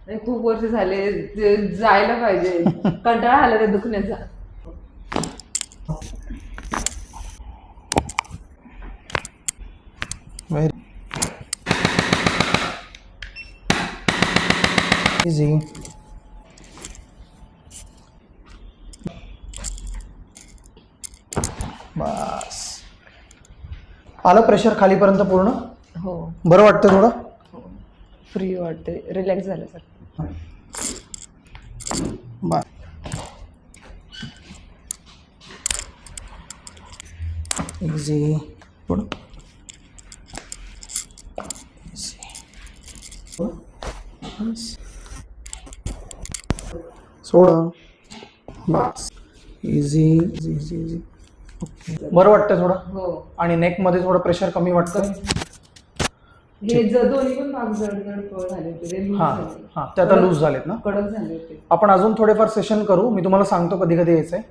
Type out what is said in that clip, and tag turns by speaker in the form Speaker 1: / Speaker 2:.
Speaker 1: खूप वर्ष झाले, जायला पाहिजे. कंटाळा आला त्या दुखण्याचा.
Speaker 2: इझी. बस आलं प्रेशर खालीपर्यंत पूर्ण.
Speaker 1: हो
Speaker 2: बरं वाटतं थोडं.
Speaker 1: फ्री वाटते, रिलॅक्स झाल्यासारखं.
Speaker 2: बस इझी. थोडं सोड. बस इझी इझी इझी इझी. बरं वाटतं थोडं.
Speaker 1: हो.
Speaker 2: आणि नेक मध्ये थोडं प्रेशर कमी वाटतं.
Speaker 1: हे दोन्ही पण भाग जड जड झाले होते, ते लूज
Speaker 2: हां
Speaker 1: झाले.
Speaker 2: हां, ते आता लूज झालेत ना.
Speaker 1: कडक झाले होते.
Speaker 2: आपण अजून थोडेफार सेशन करू. मी तुम्हाला सांगतो कधी कधी यायचंय.